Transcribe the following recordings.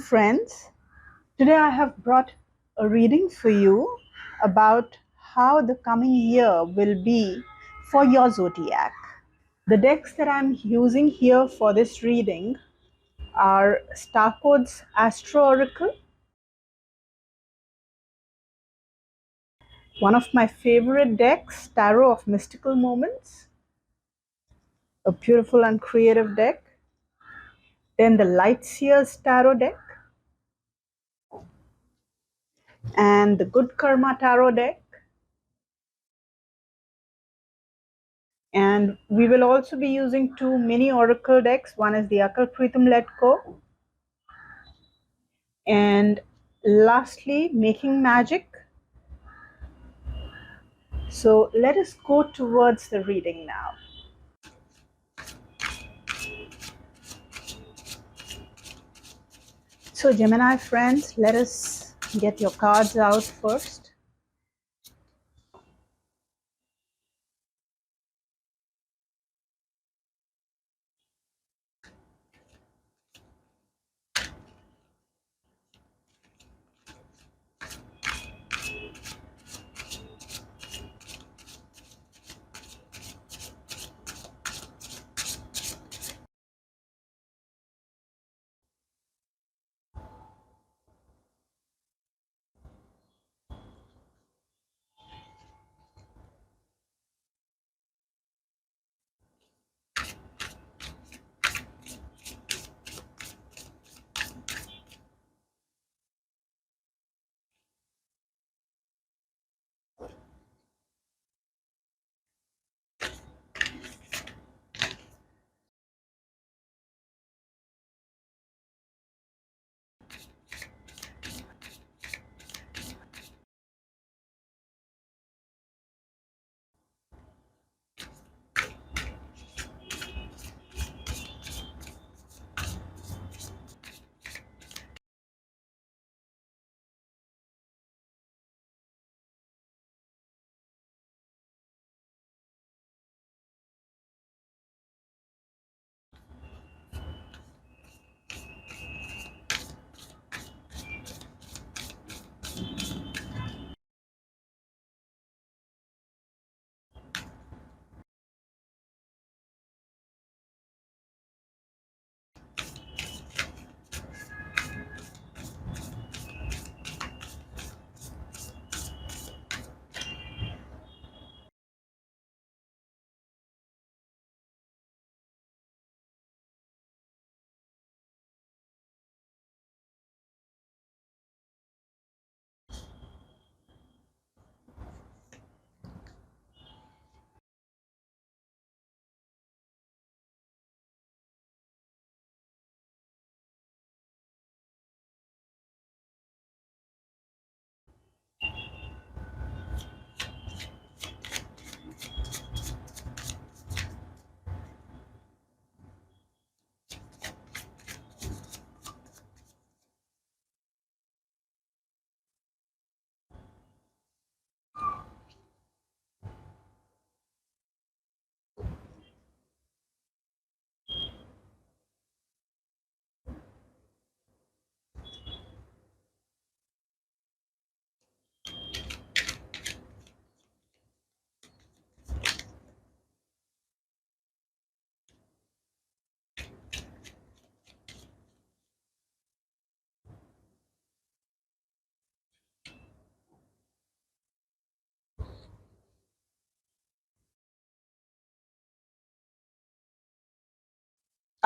friends. Today I have brought a reading for you about how the coming year will be for your zodiac. The decks that I'm using here for this reading are Starcode's Astro Oracle, one of my favorite decks, Tarot of Mystical Moments, a beautiful and creative deck. Then the Lightseer's Tarot deck and the Good Karma Tarot deck. And we will also be using two mini oracle decks. One is the Akal Pritam Let Go. And lastly, Making Magic. So let us go towards the reading now. So Gemini friends, let us get your cards out first.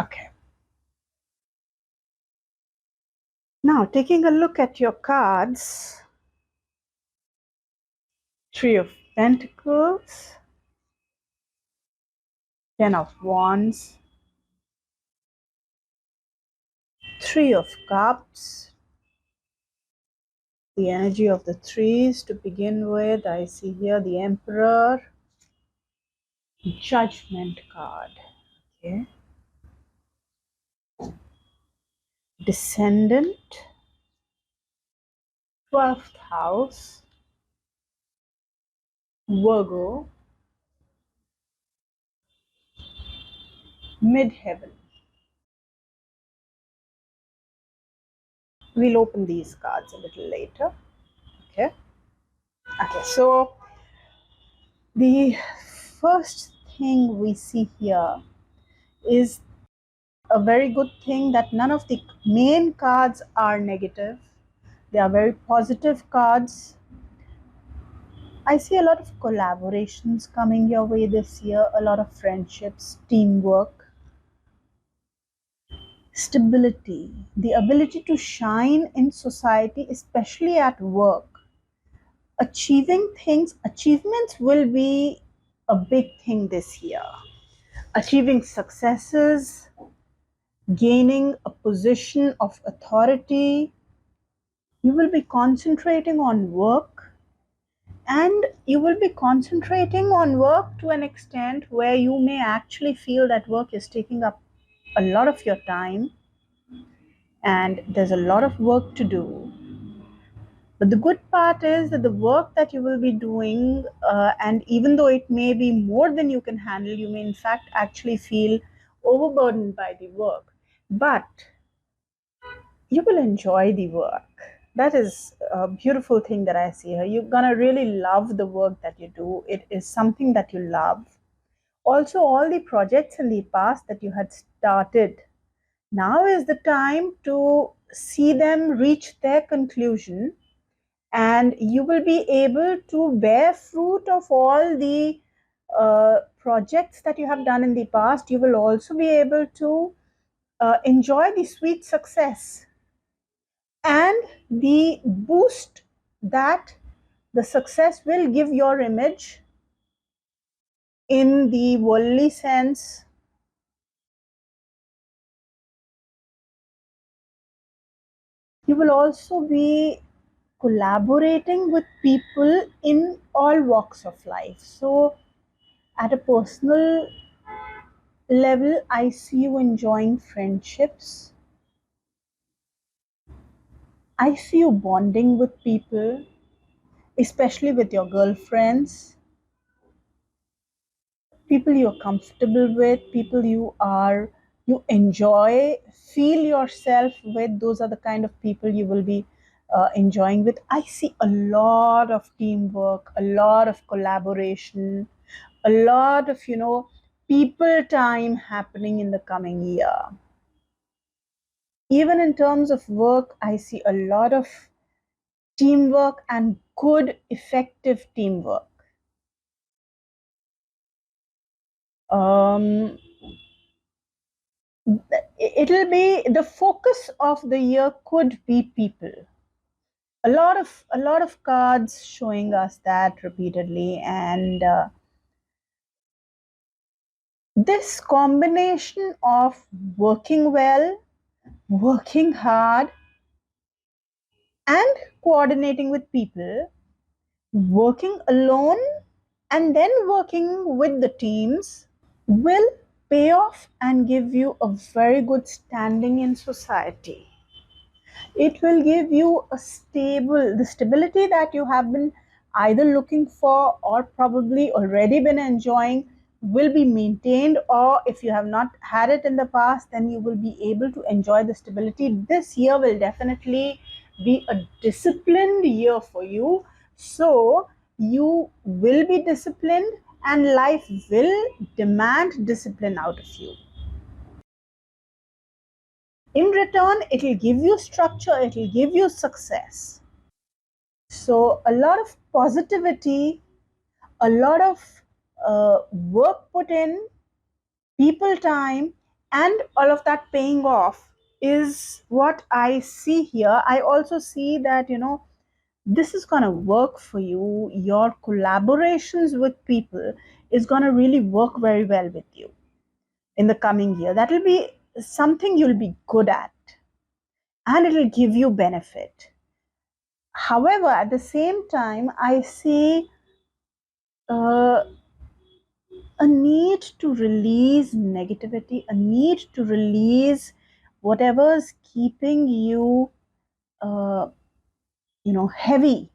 Okay. Now taking a look at your cards, Three of Pentacles, Ten of Wands, Three of Cups, the energy of the threes to begin with. I see here the Emperor, Judgment card. Okay. Descendant, 12th house, Virgo, Midheaven. We'll open these cards a little later. Okay. Okay. So the first thing we see here is a very good thing that none of the main cards are negative. They are very positive cards. I see a lot of collaborations coming your way this year, a lot of friendships, teamwork, stability, the ability to shine in society, especially at work. Achieving things, achievements will be a big thing this year. Achieving successes, gaining a position of authority. You will be concentrating on work, and you will be concentrating on work to an extent where you may actually feel that work is taking up a lot of your time and there's a lot of work to do. But the good part is that the work that you will be doing, and even though it may be more than you can handle, you may in fact actually feel overburdened by the work. But you will enjoy the work. That is a beautiful thing that I see here. You're gonna really love the work that you do. It is something that you love. Also, all the projects in the past that you had started, now is the time to see them reach their conclusion, and you will be able to bear fruit of all the projects that you have done in the past. You will also be able to enjoy the sweet success and the boost that the success will give your image in the worldly sense. You will also be collaborating with people in all walks of life. So, at a personal level, I see you enjoying friendships. I see you bonding with people, especially with your girlfriends, people you're comfortable with, people you enjoy, feel yourself with. Those are the kind of people you will be enjoying with. I see a lot of teamwork, a lot of collaboration, a lot of people time happening in the coming year. Even in terms of work, I see a lot of teamwork and good effective teamwork. um, it'll be the focus of the year could be people. A lot of cards showing us that repeatedly, and this combination of working well, working hard, and coordinating with people, working alone, and then working with the teams will pay off and give you a very good standing in society. It will give you the stability that you have been either looking for or probably already been enjoying will be maintained, or if you have not had it in the past, then you will be able to enjoy the stability. This year will definitely be a disciplined year for you. So you will be disciplined and life will demand discipline out of you. In return, it will give you structure, it will give you success. So, a lot of positivity, a lot of work put in, people time, and all of that paying off is what I see here. I also see that, this is going to work for you. Your collaborations with people is going to really work very well with you in the coming year. That will be something you'll be good at, and it will give you benefit. However, at the same time, I see uh, a need to release negativity, a need to release whatever's keeping you, uh, heavy.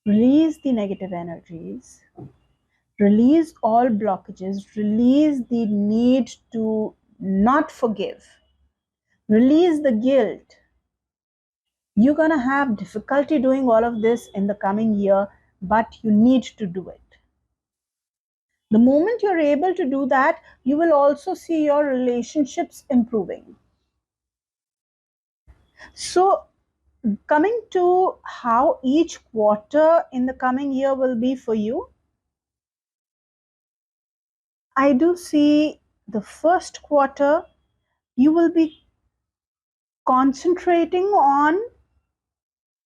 Release the negative energies, release all blockages, release the need to not forgive. Release the guilt. You're going to have difficulty doing all of this in the coming year, but you need to do it. The moment you're able to do that, you will also see your relationships improving. So, coming to how each quarter in the coming year will be for you, I do see the first quarter you will be concentrating on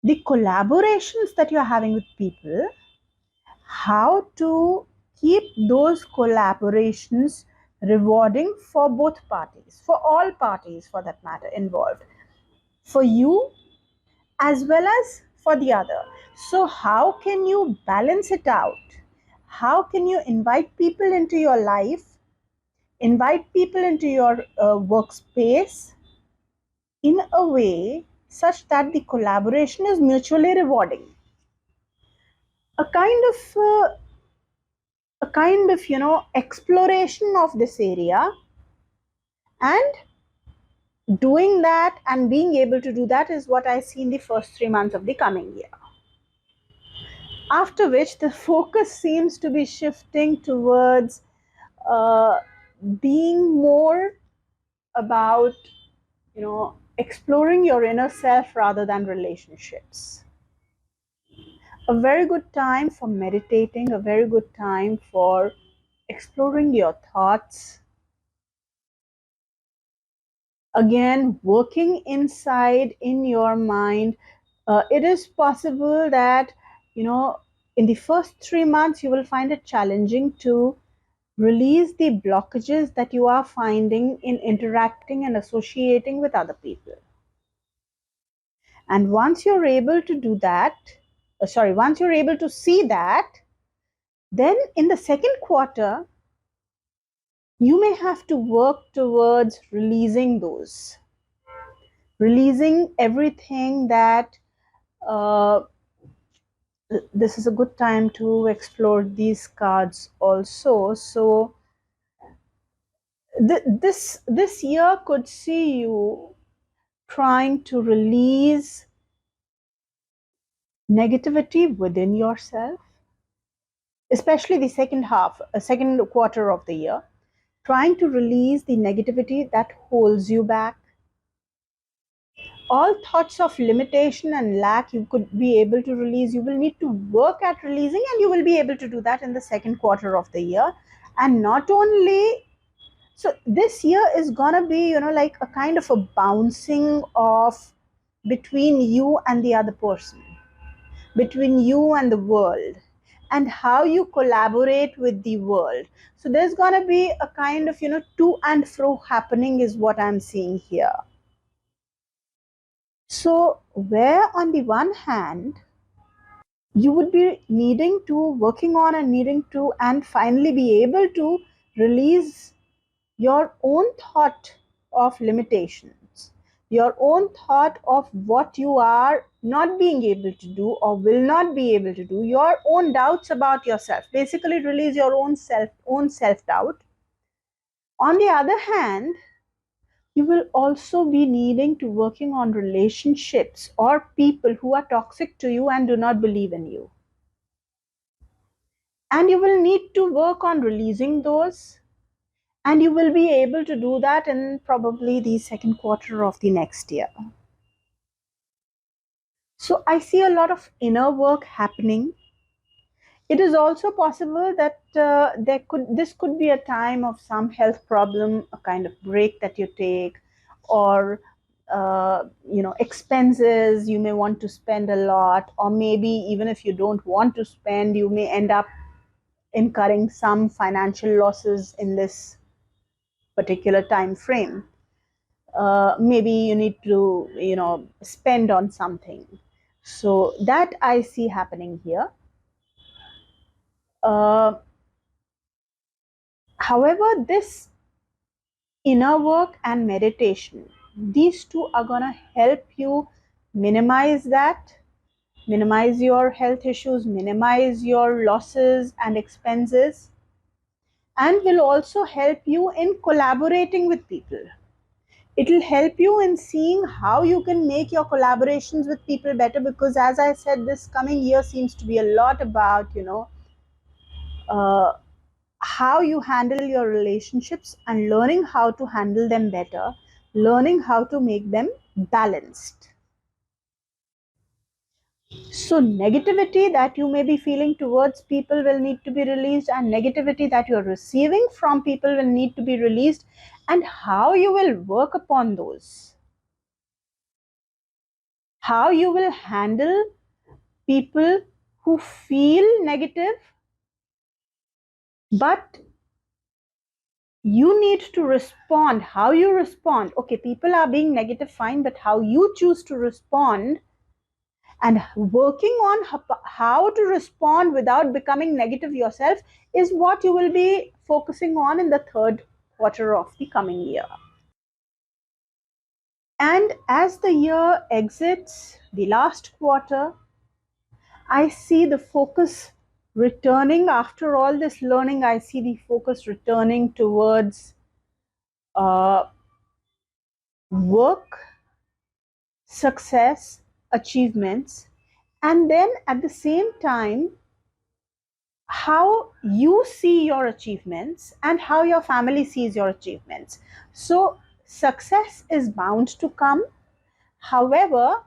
the collaborations that you're having with people, how to keep those collaborations rewarding for both parties, for all parties for that matter involved, for you as well as for the other. So, how can you balance it out? How can you invite people into your life, invite people into your workspace in a way such that the collaboration is mutually rewarding? A kind of exploration of this area, and doing that and being able to do that is what I see in the first 3 months of the coming year. After which the focus seems to be shifting towards uh, being more about exploring your inner self rather than relationships. A very good time for meditating, a very good time for exploring your thoughts, again working inside in your mind. It is possible that in the first 3 months you will find it challenging to release the blockages that you are finding in interacting and associating with other people. And once you're able to do that, once you're able to see that, then in the second quarter you may have to work towards releasing everything that uh, this is a good time to explore these cards also. So this year could see you trying to release negativity within yourself, especially the second quarter of the year, trying to release the negativity that holds you back. All thoughts of limitation and lack you could be able to release. You will need to work at releasing, and you will be able to do that in the second quarter of the year. And not only so, this year is gonna be like a kind of a bouncing off between you and the other person, between you and the world, and how you collaborate with the world. So there's gonna be a kind of to and fro happening is what I'm seeing here. So, where on the one hand, you would be needing to working on and needing to and finally be able to release your own thought of limitations, your own thought of what you are not being able to do or will not be able to do, your own doubts about yourself. Basically, release your own self doubt. On the other hand, you will also be needing to working on relationships or people who are toxic to you and do not believe in you, and you will need to work on releasing those, and you will be able to do that in probably the second quarter of the next year. So I see a lot of inner work happening. It is also possible that this could be a time of some health problem, a kind of break that you take, or expenses. You may want to spend a lot, or maybe even if you don't want to spend, you may end up incurring some financial losses in this particular time frame. Maybe you need to spend on something. So that I see happening here. uh, However, this inner work and meditation, these two are going to help you minimize that, minimize your health issues, minimize your losses and expenses, and will also help you in collaborating with people. It'll help you in seeing how you can make your collaborations with people better, because as I said, this coming year seems to be a lot about, uh, how you handle your relationships and learning how to handle them better, learning how to make them balanced. So, negativity that you may be feeling towards people will need to be released, and negativity that you're receiving from people will need to be released, and how you will work upon those, how you will handle people who feel negative, but you need to respond. How you respond, okay, people are being negative, fine, but how you choose to respond and working on how to respond without becoming negative yourself is what you will be focusing on in the third quarter of the coming year. And as the year exits the last quarter, I see the focus returning. After all this learning, I see the focus returning towards uh, work, success, achievements, and then at the same time, how you see your achievements and how your family sees your achievements. So, success is bound to come. However,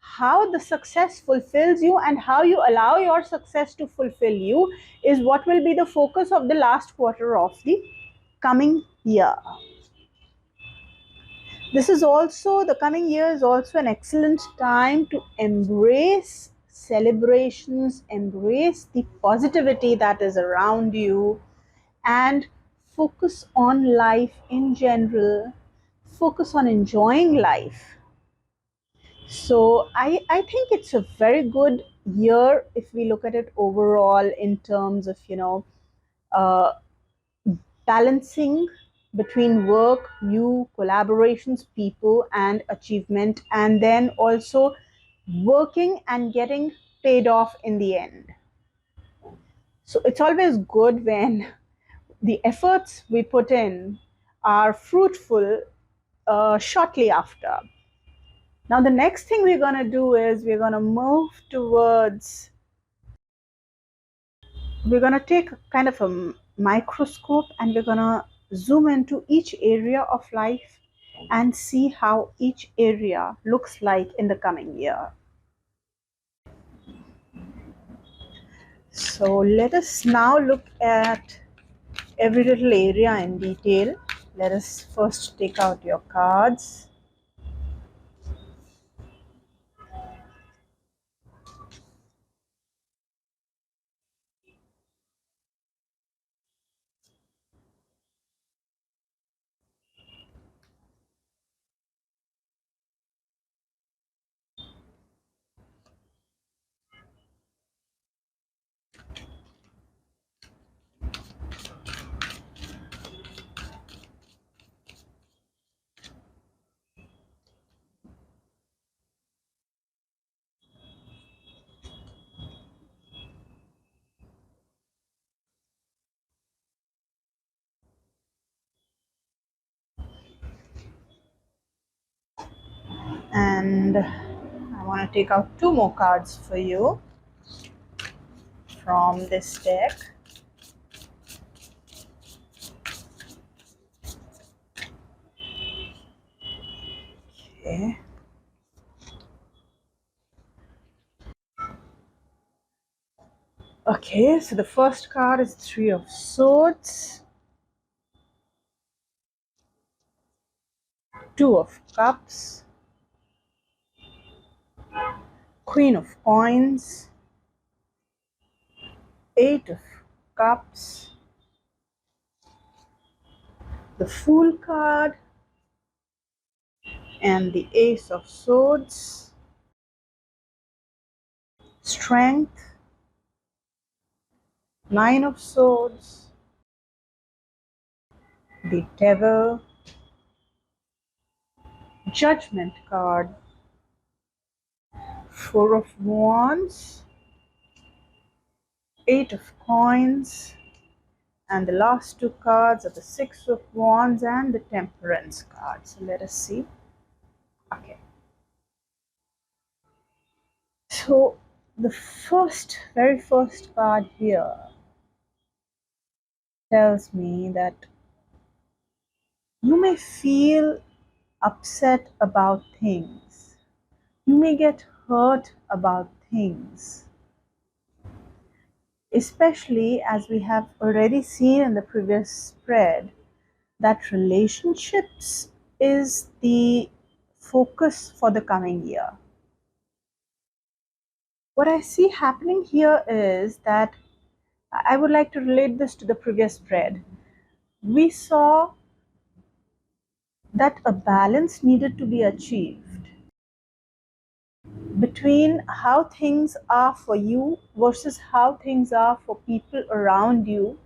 how the success fulfills you and how you allow your success to fulfill you is what will be the focus of the last quarter of the coming year. This is also, the coming year is also an excellent time to embrace celebrations, embrace the positivity that is around you, and focus on life in general, focus on enjoying life. So I think it's a very good year if we look at it overall in terms of, uh, balancing between work, you, collaborations, people, and achievement, and then also working and getting paid off in the end. So it's always good when the efforts we put in are fruitful shortly after. Now, the next thing we're going to do is we're going to move towards, we're going to take kind of a microscope and we're going to zoom into each area of life and see how each area looks like in the coming year. So let us now look at every little area in detail. Let us first take out your cards. And I want to take out two more cards for you from this deck. Okay. Okay, so the first card is Three of Swords, Two of Cups, Queen of Coins, Eight of Cups, the Fool card, and the Ace of Swords, Strength, Nine of Swords, the Devil, Judgment card, Four of Wands, Eight of Coins, And the last two cards are the Six of Wands and the Temperance card. So let us see. Okay. So the very first card here tells me that you may feel upset about things. You may get hurt about things, especially as we have already seen in the previous spread that relationships is the focus for the coming year. What I see happening here is that I would like to relate this to the previous spread. We saw that a balance needed to be achieved between how things are for you versus how things are for people around you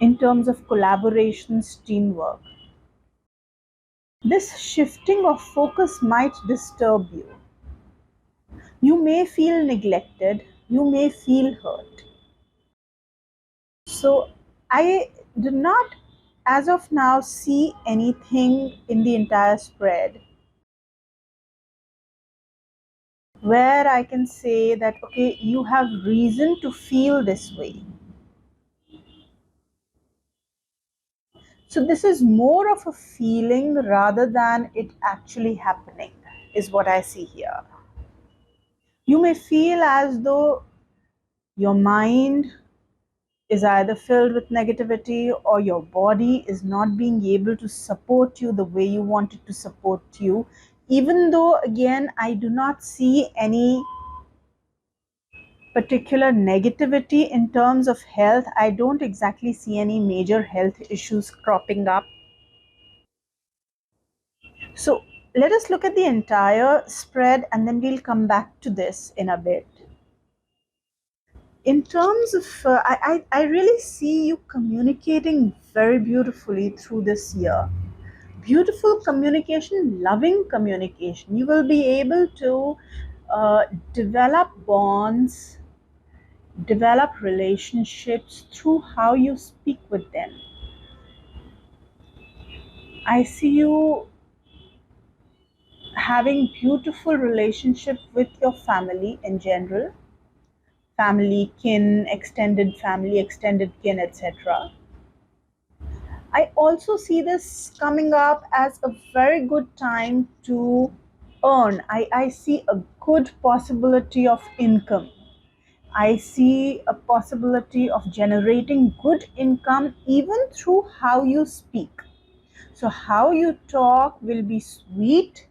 in terms of collaborations, teamwork. This shifting of focus might disturb you. You may feel neglected, you may feel hurt. So, I do not, as of now, see anything in the entire spread where I can say that, okay, you have reason to feel this way. So, this is more of a feeling rather than it actually happening, is what I see here. You may feel as though your mind is either filled with negativity or your body is not being able to support you the way you want it to support you. Even though, again, I do not see any particular negativity in terms of health, I don't exactly see any major health issues cropping up. So let us look at the entire spread and then we'll come back to this in a bit. In terms of, I really see you communicating very beautifully through this year. Beautiful communication, loving communication. You will be able to develop bonds, develop relationships through how you speak with them. I see you having beautiful relationship with your family in general, family, kin, extended kin, etc. I also see this coming up as a very good time to earn. I see a good possibility of income. I see a possibility of generating good income even through how you speak. So, how you talk will be sweet,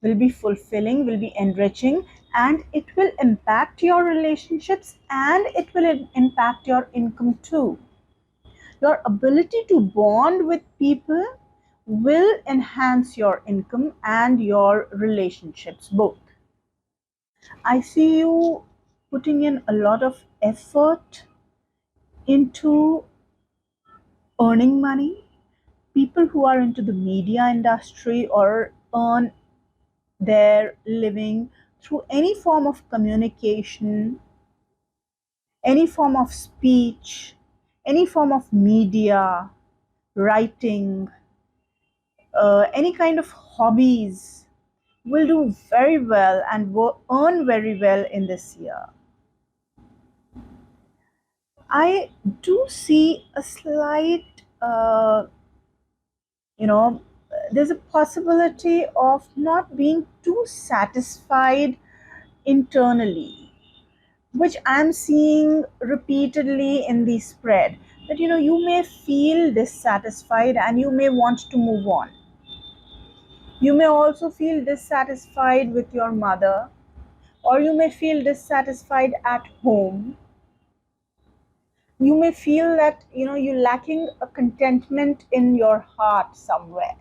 will be fulfilling, will be enriching, and it will impact your relationships and it will impact your income too. Your ability to bond with people will enhance your income and your relationships both. I see you putting in a lot of effort into earning money. People who are into the media industry or earn their living through any form of communication, any form of speech, any form of media, writing, any kind of hobbies will do very well and will earn very well in this year. I do see a slight, you know, there's a possibility of not being too satisfied internally, which I'm seeing repeatedly in the spread. That you may feel dissatisfied and you may want to move on. You may also feel dissatisfied with your mother, or you may feel dissatisfied at home. You may feel that you're lacking a contentment in your heart somewhere.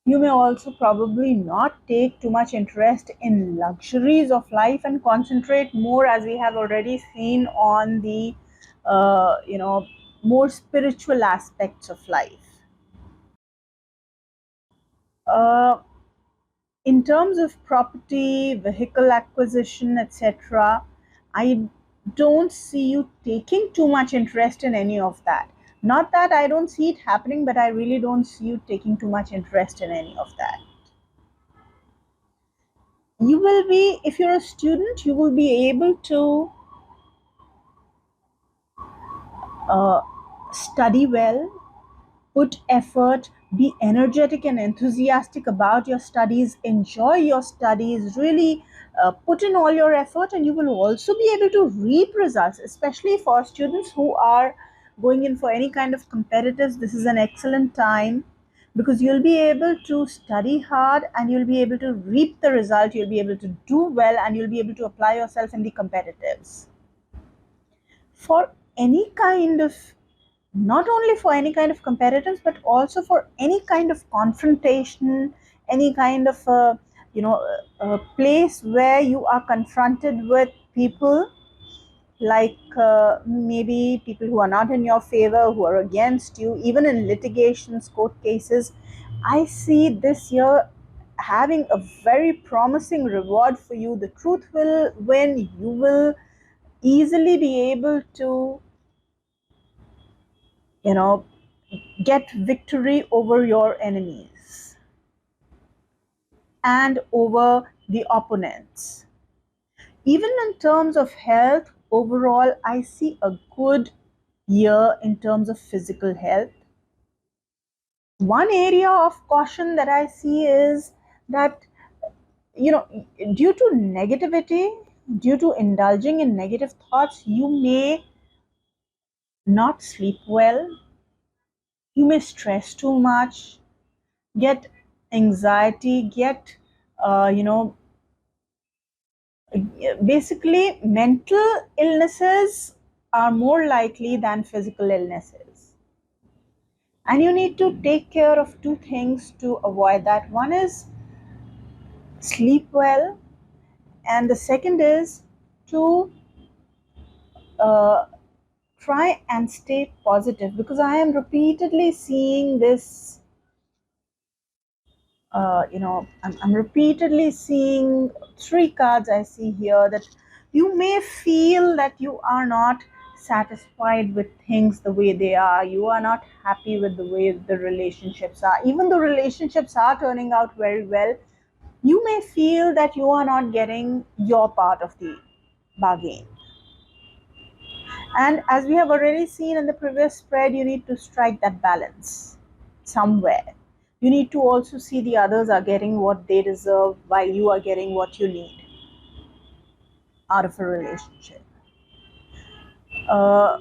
You may also probably not take too much interest in luxuries of life and concentrate more, as we have already seen, on the more spiritual aspects of life. Uh, in terms of property, vehicle acquisition, etc., I don't see you taking too much interest in any of that. Not that I don't see it happening, but I really don't see you taking too much interest in any of that. You will be, if you're a student, you will be able to uh, study well, put effort, be energetic and enthusiastic about your studies, enjoy your studies, really put in all your effort, and you will also be able to reap results, especially for students who are going in for any kind of competitors. This is an excellent time because you'll be able to study hard and you'll be able to reap the result, you'll be able to do well, and you'll be able to apply yourself in the competitives. For any kind of, not only for any kind of competitors, but also for any kind of confrontation, any kind of a place where you are confronted with people like maybe people who are not in your favor, who are against you, even in litigations, court cases. I see this year having a very promising reward for you. The truth will win. You will easily be able to, you know, get victory over your enemies and over the opponents. Even in terms of health, overall, I see a good year in terms of physical health. One area of caution that I see is that, you know, due to negativity, due to indulging in negative thoughts, you may not sleep well, you may stress too much, get anxiety, get you know, basically mental illnesses are more likely than physical illnesses, and you need to take care of two things to avoid that. One is sleep well, and the second is to uh, try and stay positive, because I am repeatedly seeing this. I'm repeatedly seeing three cards I see here, that you may feel that you are not satisfied with things the way they are. You are not happy with the way the relationships are. Even though relationships are turning out very well, you may feel that you are not getting your part of the bargain. And as we have already seen in the previous spread, you need to strike that balance somewhere. You need to also see the others are getting what they deserve while you are getting what you need out of a relationship. Uh,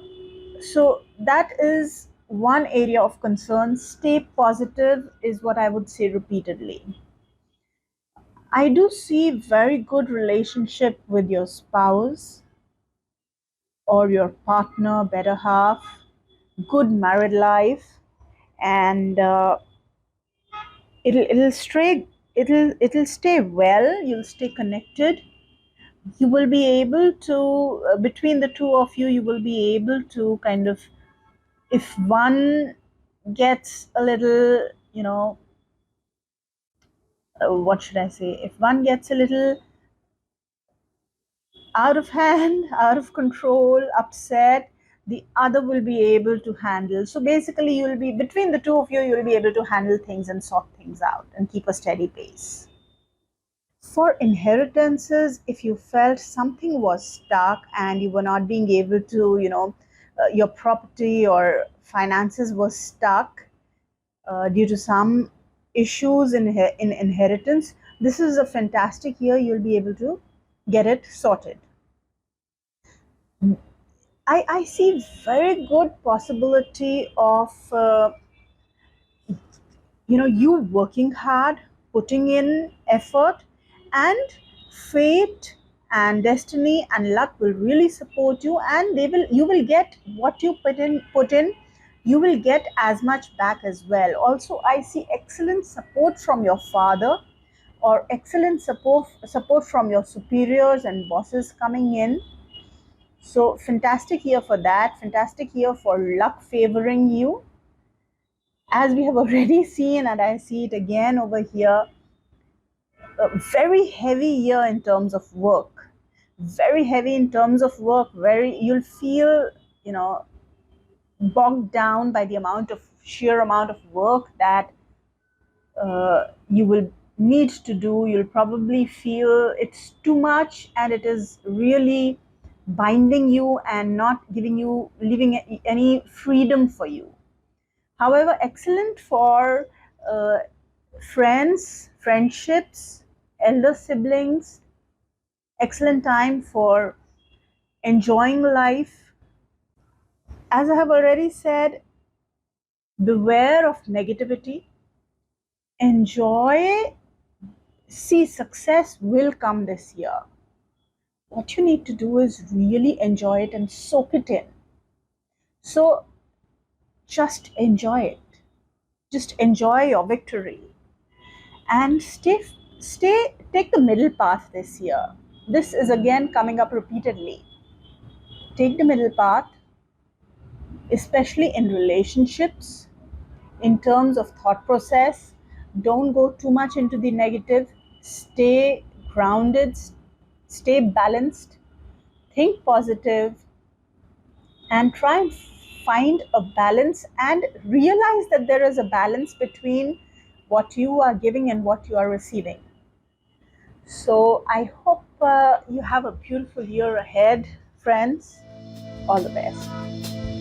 so that is one area of concern. Stay positive is what I would say repeatedly. I do see very good relationship with your spouse or your partner, better half, good married life, and it'll stay well. You'll stay connected. You will be able to, between the two of you, you will be able to kind of, if one gets a little, what should I say, if one gets a little out of hand, out of control, upset, the other will be able to handle. So basically, you'll be, between the two of you, you'll be able to handle things and sort things out and keep a steady pace. For inheritances, if you felt something was stuck and you were not being able to, your property or finances was stuck due to some issues in inheritance, this is a fantastic year. You'll be able to get it sorted. I see very good possibility of you working hard, putting in effort, and fate and destiny and luck will really support you, and you will get what you put in. You will get as much back as well. Also, I see excellent support from your father, or excellent support from your superiors and bosses coming in. So fantastic year for that. Fantastic year for luck favoring you, as we have already seen, and I see it again over here. A very heavy year in terms of work. very heavy in terms of work. You'll feel, you know, bogged down by the sheer amount of work that you will need to do. You'll probably feel it's too much and it is really binding you and not leaving any freedom for you. However, excellent for uh, friendships, elder siblings, excellent time for enjoying life. As I have already said, beware of negativity. Enjoy. See, success will come this year. What you need to do is really enjoy it and soak it in. So just enjoy it. Just enjoy your victory and take the middle path this year. This is again coming up repeatedly. Take the middle path, especially in relationships, in terms of thought process. Don't go too much into the negative. Stay grounded, stay balanced, think positive, and try and find a balance and realize that there is a balance between what you are giving and what you are receiving. So I hope you have a beautiful year ahead, friends. All the best.